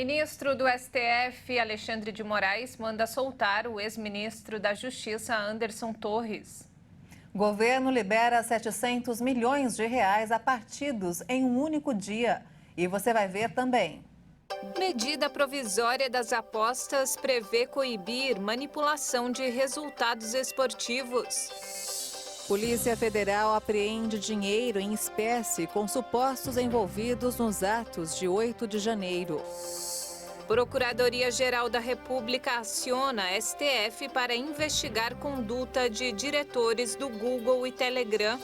Ministro do STF, Alexandre de Moraes, manda soltar o ex-ministro da Justiça, Anderson Torres. Governo libera 700 milhões de reais a partidos em um único dia. E você vai ver também. Medida provisória das apostas prevê coibir manipulação de resultados esportivos. Polícia Federal apreende dinheiro em espécie com supostos envolvidos nos atos de 8 de janeiro. Procuradoria-Geral da República aciona STF para investigar conduta de diretores do Google e Telegram.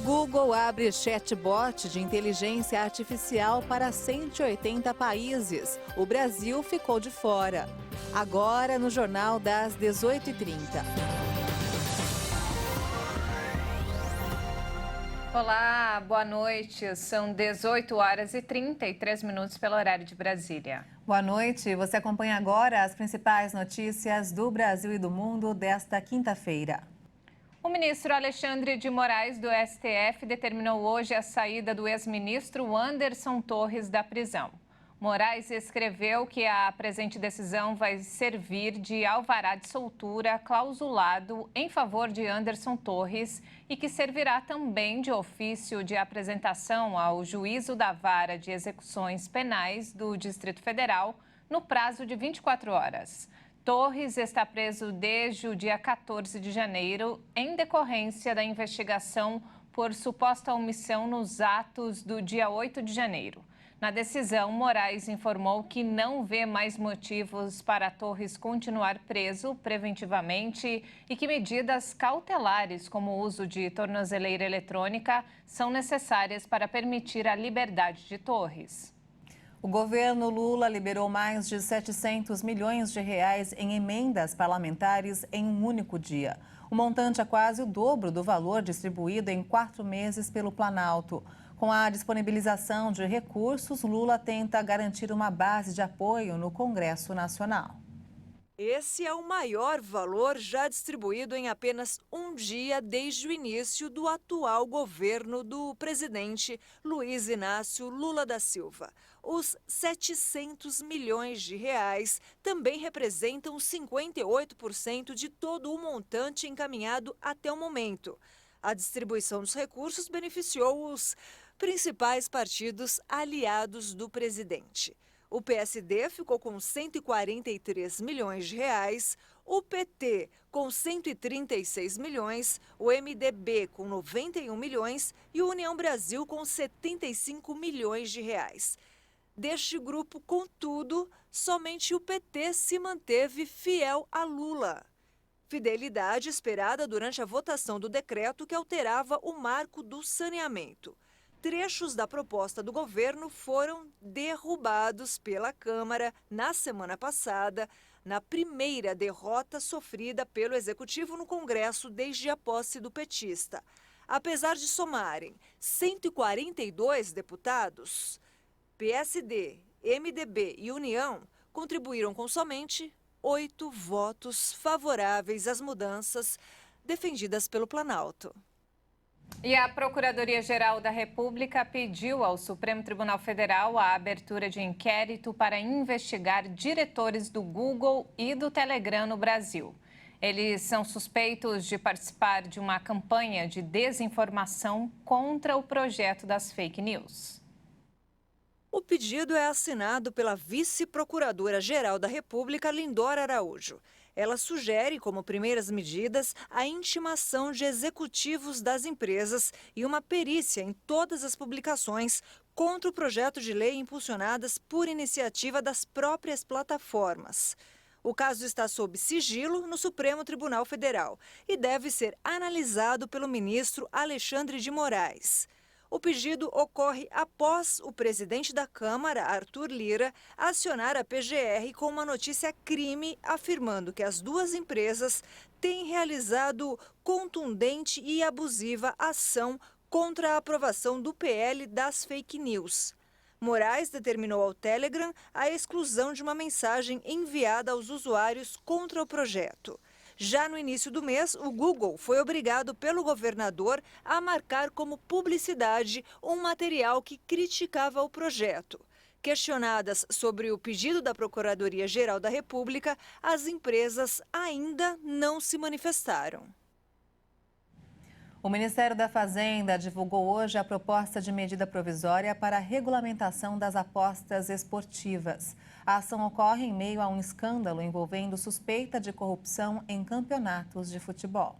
Google abre chatbot de inteligência artificial para 180 países. O Brasil ficou de fora. Agora no Jornal das 18h30. Olá, boa noite. São 18 horas e 33 minutos pelo horário de Brasília. Boa noite. Você acompanha agora as principais notícias do Brasil e do mundo desta quinta-feira. O ministro Alexandre de Moraes, do STF, determinou hoje a saída do ex-ministro Anderson Torres da prisão. Moraes escreveu que a presente decisão vai servir de alvará de soltura clausulado em favor de Anderson Torres e que servirá também de ofício de apresentação ao Juízo da Vara de Execuções Penais do Distrito Federal no prazo de 24 horas. Torres está preso desde o dia 14 de janeiro em decorrência da investigação por suposta omissão nos atos do dia 8 de janeiro. Na decisão, Moraes informou que não vê mais motivos para Torres continuar preso preventivamente e que medidas cautelares, como o uso de tornozeleira eletrônica, são necessárias para permitir a liberdade de Torres. O governo Lula liberou mais de 700 milhões de reais em emendas parlamentares em um único dia. O montante é quase o dobro do valor distribuído em 4 meses pelo Planalto. Com a disponibilização de recursos, Lula tenta garantir uma base de apoio no Congresso Nacional. Esse é o maior valor já distribuído em apenas um dia desde o início do atual governo do presidente Luiz Inácio Lula da Silva. Os 700 milhões de reais também representam 58% de todo o montante encaminhado até o momento. A distribuição dos recursos beneficiou os principais partidos aliados do presidente. O PSD ficou com 143 milhões de reais, o PT com 136 milhões, o MDB com 91 milhões e o União Brasil com 75 milhões de reais. Deste grupo, contudo, somente o PT se manteve fiel a Lula. Fidelidade esperada durante a votação do decreto que alterava o marco do saneamento. Trechos da proposta do governo foram derrubados pela Câmara na semana passada, na primeira derrota sofrida pelo Executivo no Congresso desde a posse do petista. Apesar de somarem 142 deputados, PSD, MDB e União contribuíram com somente 8 votos favoráveis às mudanças defendidas pelo Planalto. E a Procuradoria-Geral da República pediu ao Supremo Tribunal Federal a abertura de inquérito para investigar diretores do Google e do Telegram no Brasil. Eles são suspeitos de participar de uma campanha de desinformação contra o projeto das fake news. O pedido é assinado pela vice-procuradora-geral da República, Lindora Araújo. Ela sugere, como primeiras medidas, a intimação de executivos das empresas e uma perícia em todas as publicações contra o projeto de lei impulsionadas por iniciativa das próprias plataformas. O caso está sob sigilo no Supremo Tribunal Federal e deve ser analisado pelo ministro Alexandre de Moraes. O pedido ocorre após o presidente da Câmara, Arthur Lira, acionar a PGR com uma notícia crime afirmando que as duas empresas têm realizado contundente e abusiva ação contra a aprovação do PL das fake news. Moraes determinou ao Telegram a exclusão de uma mensagem enviada aos usuários contra o projeto. Já no início do mês, o Google foi obrigado pelo governador a marcar como publicidade um material que criticava o projeto. Questionadas sobre o pedido da Procuradoria-Geral da República, as empresas ainda não se manifestaram. O Ministério da Fazenda divulgou hoje a proposta de medida provisória para a regulamentação das apostas esportivas. A ação ocorre em meio a um escândalo envolvendo suspeita de corrupção em campeonatos de futebol.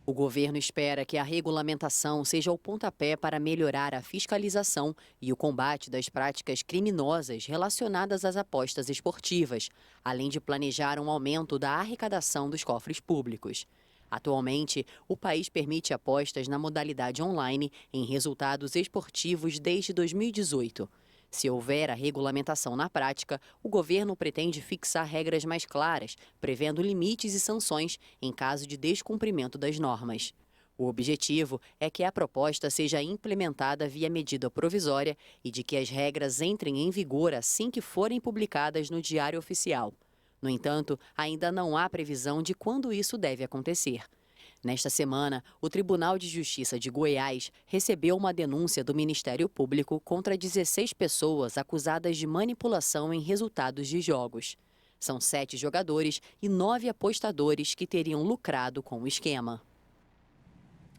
O governo espera que a regulamentação seja o pontapé para melhorar a fiscalização e o combate das práticas criminosas relacionadas às apostas esportivas, além de planejar um aumento da arrecadação dos cofres públicos. Atualmente, o país permite apostas na modalidade online em resultados esportivos desde 2018. Se houver a regulamentação na prática, o governo pretende fixar regras mais claras, prevendo limites e sanções em caso de descumprimento das normas. O objetivo é que a proposta seja implementada via medida provisória e de que as regras entrem em vigor assim que forem publicadas no Diário Oficial. No entanto, ainda não há previsão de quando isso deve acontecer. Nesta semana, o Tribunal de Justiça de Goiás recebeu uma denúncia do Ministério Público contra 16 pessoas acusadas de manipulação em resultados de jogos. São 7 jogadores e 9 apostadores que teriam lucrado com o esquema.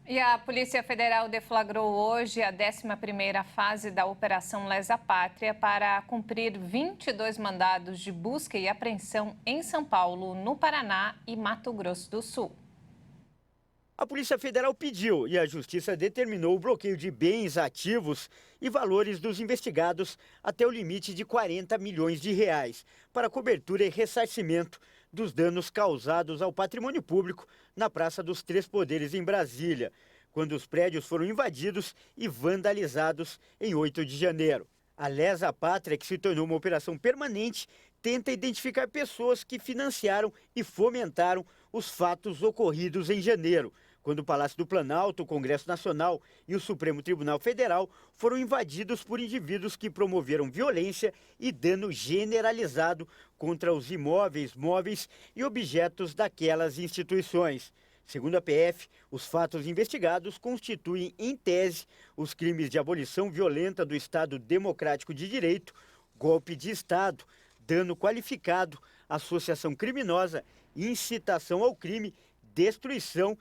E a Polícia Federal deflagrou hoje a 11ª fase da Operação Lesa Pátria para cumprir 22 mandados de busca e apreensão em São Paulo, no Paraná e Mato Grosso do Sul. A Polícia Federal pediu e a Justiça determinou o bloqueio de bens, ativos e valores dos investigados até o limite de 40 milhões de reais para cobertura e ressarcimento dos danos causados ao patrimônio público na Praça dos Três Poderes, em Brasília, quando os prédios foram invadidos e vandalizados em 8 de janeiro. A Lesa Pátria, que se tornou uma operação permanente, tenta identificar pessoas que financiaram e fomentaram os fatos ocorridos em janeiro, quando o Palácio do Planalto, o Congresso Nacional e o Supremo Tribunal Federal foram invadidos por indivíduos que promoveram violência e dano generalizado contra os imóveis, móveis e objetos daquelas instituições. Segundo a PF, os fatos investigados constituem, em tese, os crimes de abolição violenta do Estado Democrático de Direito, golpe de Estado, dano qualificado, associação criminosa, incitação ao crime, destruição,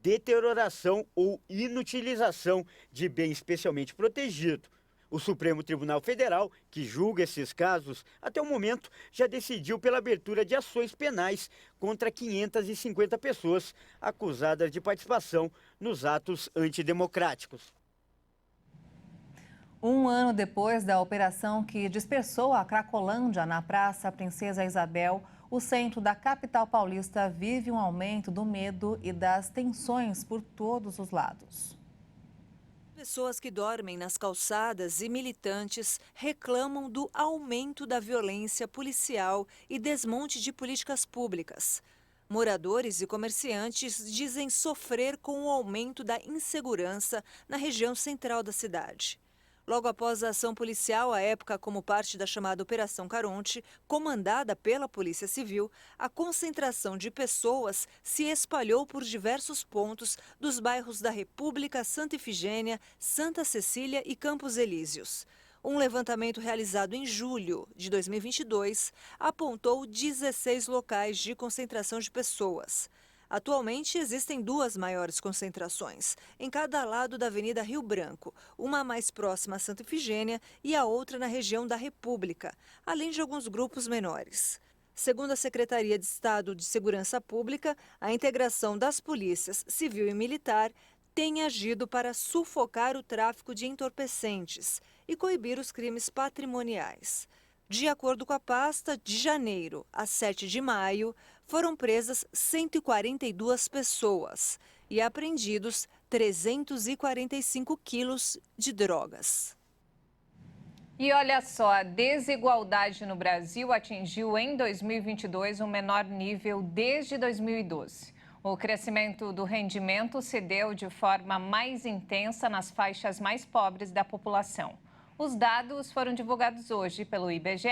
deterioração ou inutilização de bem especialmente protegido. O Supremo Tribunal Federal, que julga esses casos, até o momento já decidiu pela abertura de ações penais contra 550 pessoas acusadas de participação nos atos antidemocráticos. Um ano depois da operação que dispersou a Cracolândia na Praça Princesa Isabel, o centro da capital paulista vive um aumento do medo e das tensões por todos os lados. Pessoas que dormem nas calçadas e militantes reclamam do aumento da violência policial e desmonte de políticas públicas. Moradores e comerciantes dizem sofrer com o aumento da insegurança na região central da cidade. Logo após a ação policial, à época como parte da chamada Operação Caronte, comandada pela Polícia Civil, a concentração de pessoas se espalhou por diversos pontos dos bairros da República, Santa Ifigênia, Santa Cecília e Campos Elíseos. Um levantamento realizado em julho de 2022 apontou 16 locais de concentração de pessoas. Atualmente, existem 2 maiores concentrações, em cada lado da Avenida Rio Branco, uma mais próxima a Santa Ifigênia e a outra na região da República, além de alguns grupos menores. Segundo a Secretaria de Estado de Segurança Pública, a integração das polícias civil e militar tem agido para sufocar o tráfico de entorpecentes e coibir os crimes patrimoniais. De acordo com a pasta, de janeiro a 7 de maio, foram presas 142 pessoas e apreendidos 345 quilos de drogas. E olha só, a desigualdade no Brasil atingiu em 2022 o menor nível desde 2012. O crescimento do rendimento se deu de forma mais intensa nas faixas mais pobres da população. Os dados foram divulgados hoje pelo IBGE.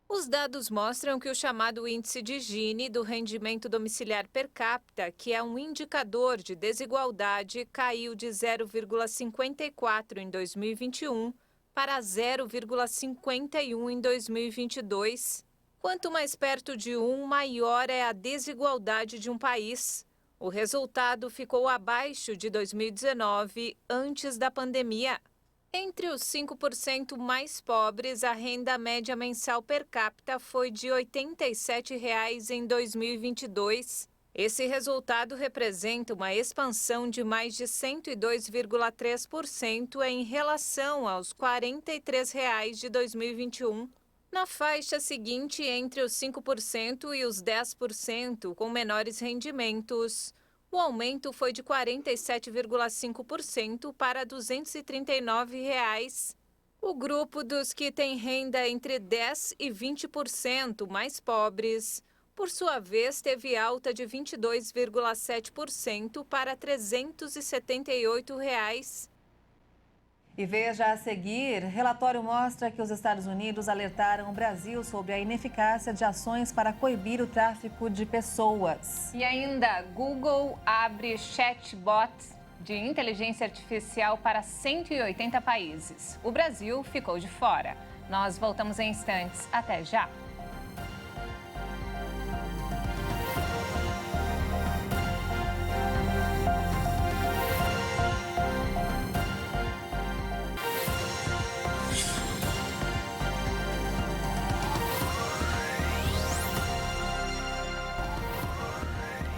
Os dados mostram que o chamado índice de Gini do rendimento domiciliar per capita, que é um indicador de desigualdade, caiu de 0,54 em 2021 para 0,51 em 2022. Quanto mais perto de 1, maior é a desigualdade de um país. O resultado ficou abaixo de 2019, antes da pandemia. Entre os 5% mais pobres, a renda média mensal per capita foi de R$ 87,00 em 2022. Esse resultado representa uma expansão de mais de 102,3% em relação aos R$ 43,00 de 2021. Na faixa seguinte, entre os 5% e os 10% com menores rendimentos, o aumento foi de 47,5% para R$ 239,00. O grupo dos que têm renda entre 10% e 20% mais pobres, por sua vez, teve alta de 22,7% para R$ 378,00. E veja a seguir, relatório mostra que os Estados Unidos alertaram o Brasil sobre a ineficácia de ações para coibir o tráfico de pessoas. E ainda, Google abre chatbot de inteligência artificial para 180 países. O Brasil ficou de fora. Nós voltamos em instantes. Até já!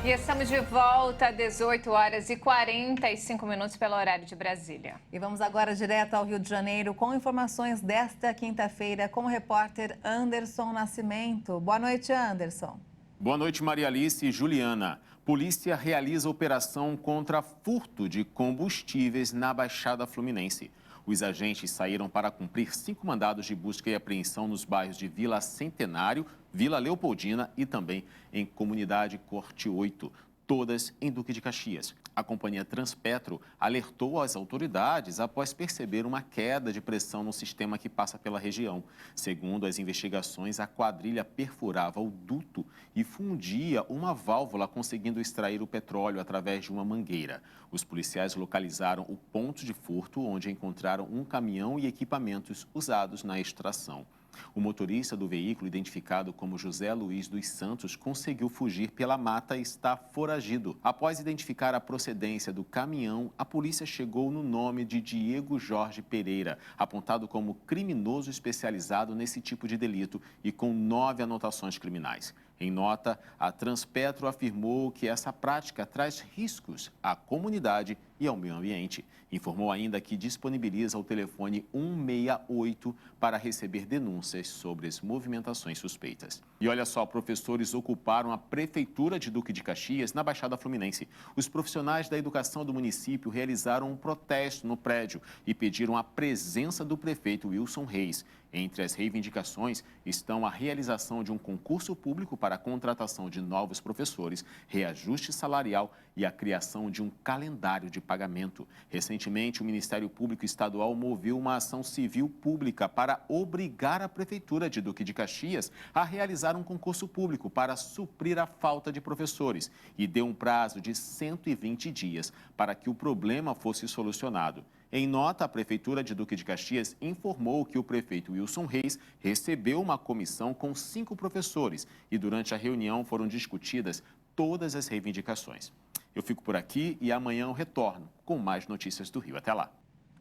E estamos de volta às 18h45 pelo horário de Brasília. E vamos agora direto ao Rio de Janeiro com informações desta quinta-feira com o repórter Anderson Nascimento. Boa noite, Anderson. Boa noite, Maria Alice e Juliana. Polícia realiza operação contra furto de combustíveis na Baixada Fluminense. Os agentes saíram para cumprir 5 mandados de busca e apreensão nos bairros de Vila Centenário, Vila Leopoldina e também em Comunidade Corte 8, todas em Duque de Caxias. A companhia Transpetro alertou as autoridades após perceber uma queda de pressão no sistema que passa pela região. Segundo as investigações, a quadrilha perfurava o duto e fundia uma válvula, conseguindo extrair o petróleo através de uma mangueira. Os policiais localizaram o ponto de furto, onde encontraram um caminhão e equipamentos usados na extração. O motorista do veículo, identificado como José Luiz dos Santos, conseguiu fugir pela mata e está foragido. Após identificar a procedência do caminhão, a polícia chegou no nome de Diego Jorge Pereira, apontado como criminoso especializado nesse tipo de delito e com 9 anotações criminais. Em nota, a Transpetro afirmou que essa prática traz riscos à comunidade e ao meio ambiente. Informou ainda que disponibiliza o telefone 168 para receber denúncias sobre as movimentações suspeitas. E olha só, professores ocuparam a Prefeitura de Duque de Caxias, na Baixada Fluminense. Os profissionais da educação do município realizaram um protesto no prédio e pediram a presença do prefeito Wilson Reis. Entre as reivindicações estão a realização de um concurso público para a contratação de novos professores, reajuste salarial e a criação de um calendário de pagamento. Recentemente, o Ministério Público Estadual moveu uma ação civil pública para obrigar a Prefeitura de Duque de Caxias a realizar um concurso público para suprir a falta de professores e deu um prazo de 120 dias para que o problema fosse solucionado. Em nota, a Prefeitura de Duque de Caxias informou que o prefeito Wilson Reis recebeu uma comissão com 5 professores e durante a reunião foram discutidas todas as reivindicações. Eu fico por aqui e amanhã eu retorno com mais notícias do Rio. Até lá.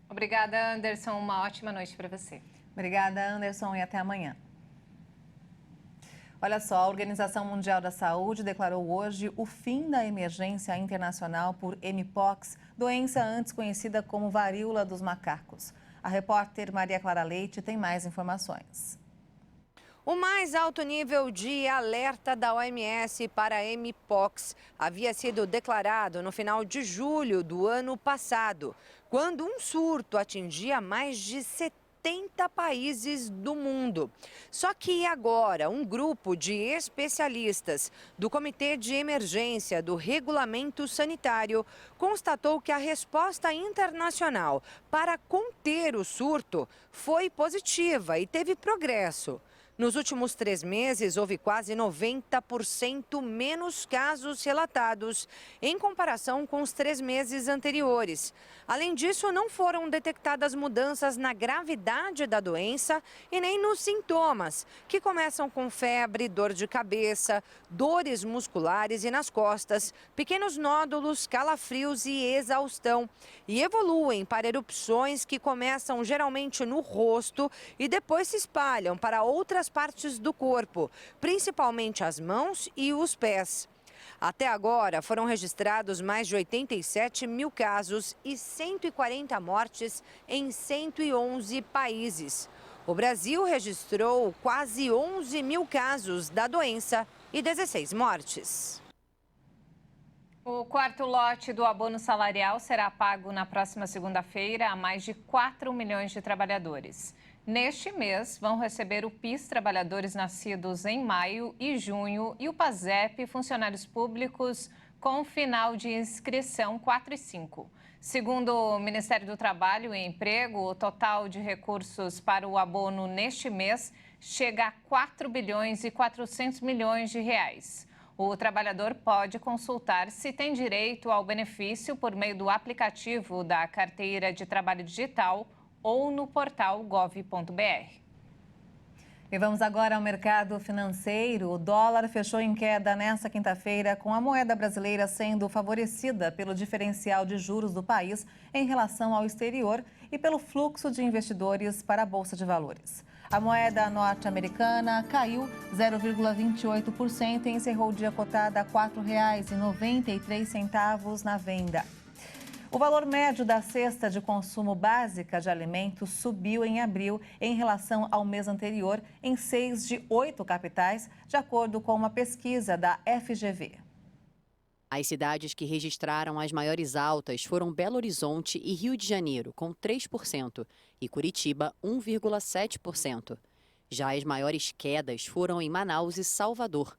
Obrigada, Anderson. Uma ótima noite para você. Obrigada, Anderson, e até amanhã. Olha só, a Organização Mundial da Saúde declarou hoje o fim da emergência internacional por Mpox, doença antes conhecida como varíola dos macacos. A repórter Maria Clara Leite tem mais informações. O mais alto nível de alerta da OMS para Mpox havia sido declarado no final de julho do ano passado, quando um surto atingia mais de 70 países do mundo. Só que agora, um grupo de especialistas do Comitê de Emergência do Regulamento Sanitário constatou que a resposta internacional para conter o surto foi positiva e teve progresso. Nos últimos 3 meses, houve quase 90% menos casos relatados em comparação com os 3 meses anteriores. Além disso, não foram detectadas mudanças na gravidade da doença e nem nos sintomas, que começam com febre, dor de cabeça, dores musculares e nas costas, pequenos nódulos, calafrios e exaustão, e evoluem para erupções que começam geralmente no rosto e depois se espalham para outras partes do corpo, principalmente as mãos e os pés. Até agora, foram registrados mais de 87 mil casos e 140 mortes em 111 países. O Brasil registrou quase 11 mil casos da doença e 16 mortes. O quarto lote do abono salarial será pago na próxima segunda-feira a mais de 4 milhões de trabalhadores. Neste mês, vão receber o PIS trabalhadores nascidos em maio e junho e o PASEP funcionários públicos com final de inscrição 4 e 5. Segundo o Ministério do Trabalho e Emprego, o total de recursos para o abono neste mês chega a 4 bilhões e 400 milhões de reais. O trabalhador pode consultar se tem direito ao benefício por meio do aplicativo da Carteira de Trabalho Digital ou no portal gov.br. E vamos agora ao mercado financeiro. O dólar fechou em queda nesta quinta-feira, com a moeda brasileira sendo favorecida pelo diferencial de juros do país em relação ao exterior e pelo fluxo de investidores para a Bolsa de Valores. A moeda norte-americana caiu 0,28% e encerrou o dia cotada a R$ 4,93 na venda. O valor médio da cesta de consumo básica de alimentos subiu em abril em relação ao mês anterior em 6 de 8 capitais, de acordo com uma pesquisa da FGV. As cidades que registraram as maiores altas foram Belo Horizonte e Rio de Janeiro, com 3%, e Curitiba, 1,7%. Já as maiores quedas foram em Manaus e Salvador.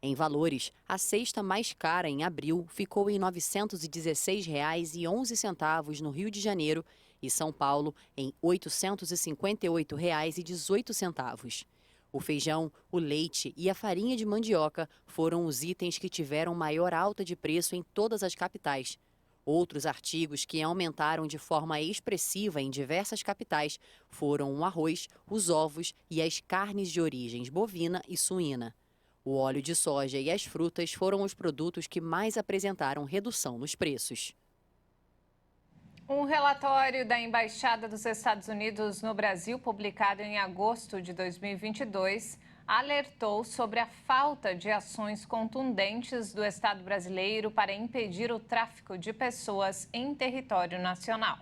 Em valores, a cesta mais cara em abril ficou em R$ 916,11 no Rio de Janeiro e São Paulo em R$ 858,18. O feijão, o leite e a farinha de mandioca foram os itens que tiveram maior alta de preço em todas as capitais. Outros artigos que aumentaram de forma expressiva em diversas capitais foram o arroz, os ovos e as carnes de origens bovina e suína. O óleo de soja e as frutas foram os produtos que mais apresentaram redução nos preços. Um relatório da Embaixada dos Estados Unidos no Brasil, publicado em agosto de 2022, alertou sobre a falta de ações contundentes do Estado brasileiro para impedir o tráfico de pessoas em território nacional.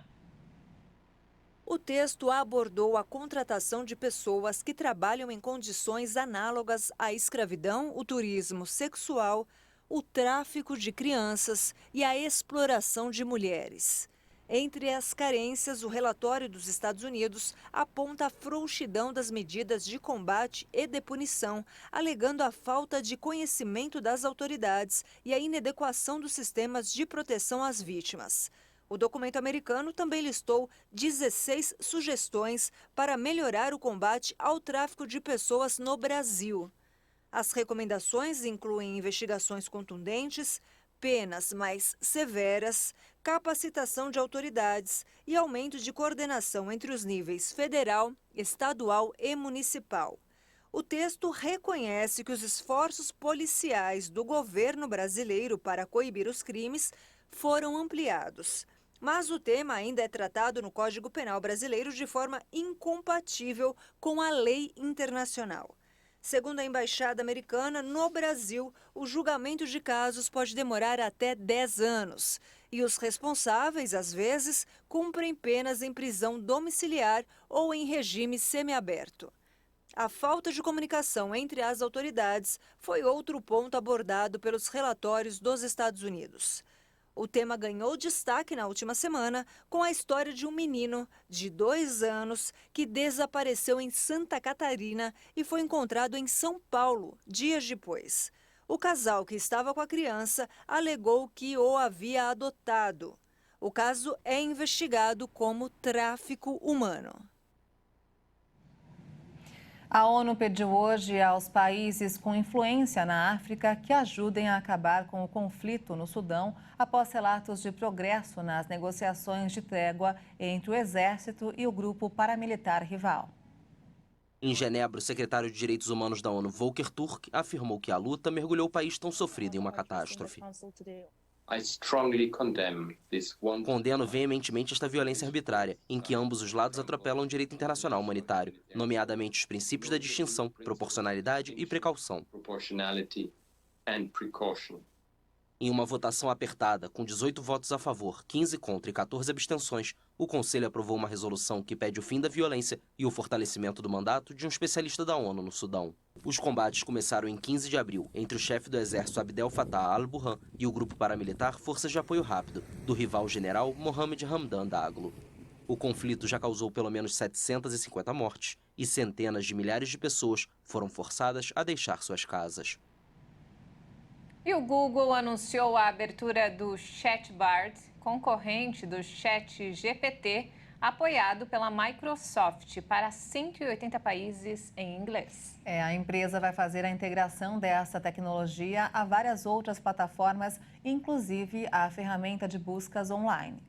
O texto abordou a contratação de pessoas que trabalham em condições análogas à escravidão, o turismo sexual, o tráfico de crianças e a exploração de mulheres. Entre as carências, o relatório dos Estados Unidos aponta a frouxidão das medidas de combate e de punição, alegando a falta de conhecimento das autoridades e a inadequação dos sistemas de proteção às vítimas. O documento americano também listou 16 sugestões para melhorar o combate ao tráfico de pessoas no Brasil. As recomendações incluem investigações contundentes, penas mais severas, capacitação de autoridades e aumento de coordenação entre os níveis federal, estadual e municipal. O texto reconhece que os esforços policiais do governo brasileiro para coibir os crimes foram ampliados. Mas o tema ainda é tratado no Código Penal brasileiro de forma incompatível com a lei internacional. Segundo a Embaixada Americana, no Brasil, o julgamento de casos pode demorar até 10 anos. E os responsáveis, às vezes, cumprem penas em prisão domiciliar ou em regime semiaberto. A falta de comunicação entre as autoridades foi outro ponto abordado pelos relatórios dos Estados Unidos. O tema ganhou destaque na última semana com a história de um menino de 2 anos que desapareceu em Santa Catarina e foi encontrado em São Paulo dias depois. O casal que estava com a criança alegou que o havia adotado. O caso é investigado como tráfico humano. A ONU pediu hoje aos países com influência na África que ajudem a acabar com o conflito no Sudão após relatos de progresso nas negociações de trégua entre o exército e o grupo paramilitar rival. Em Genebra, o secretário de Direitos Humanos da ONU, Volker Turk, afirmou que a luta mergulhou o país tão sofrido em uma catástrofe. Condeno veementemente esta violência arbitrária, em que ambos os lados atropelam o direito internacional humanitário, nomeadamente os princípios da distinção, proporcionalidade e precaução. Em uma votação apertada, com 18 votos a favor, 15 contra e 14 abstenções, o Conselho aprovou uma resolução que pede o fim da violência e o fortalecimento do mandato de um especialista da ONU no Sudão. Os combates começaram em 15 de abril entre o chefe do exército Abdel Fattah al-Burhan e o grupo paramilitar Forças de Apoio Rápido, do rival general Mohamed Hamdan Daglo. O conflito já causou pelo menos 750 mortes e centenas de milhares de pessoas foram forçadas a deixar suas casas. E o Google anunciou a abertura do ChatBard, concorrente do ChatGPT, apoiado pela Microsoft para 180 países em inglês. A empresa vai fazer a integração dessa tecnologia a várias outras plataformas, inclusive a ferramenta de buscas online.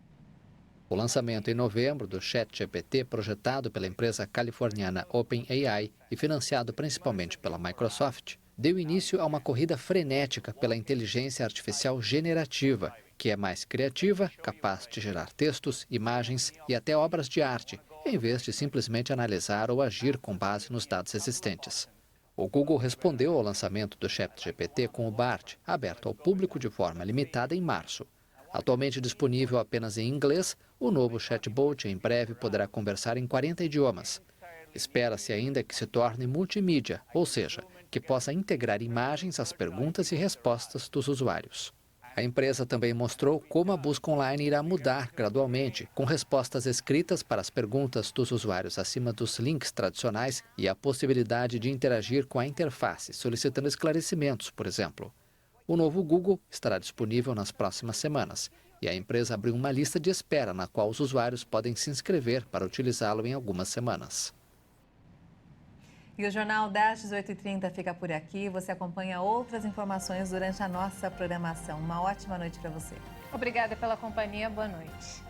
O lançamento em novembro do ChatGPT, projetado pela empresa californiana OpenAI e financiado principalmente pela Microsoft, deu início a uma corrida frenética pela inteligência artificial generativa, que é mais criativa, capaz de gerar textos, imagens e até obras de arte, em vez de simplesmente analisar ou agir com base nos dados existentes. O Google respondeu ao lançamento do ChatGPT com o Bard, aberto ao público de forma limitada em março. Atualmente disponível apenas em inglês, o novo chatbot em breve poderá conversar em 40 idiomas. Espera-se ainda que se torne multimídia, ou seja, que possa integrar imagens às perguntas e respostas dos usuários. A empresa também mostrou como a busca online irá mudar gradualmente, com respostas escritas para as perguntas dos usuários acima dos links tradicionais e a possibilidade de interagir com a interface, solicitando esclarecimentos, por exemplo. O novo Google estará disponível nas próximas semanas e a empresa abriu uma lista de espera na qual os usuários podem se inscrever para utilizá-lo em algumas semanas. E o Jornal das 18h30 fica por aqui. Você acompanha outras informações durante a nossa programação. Uma ótima noite para você. Obrigada pela companhia. Boa noite.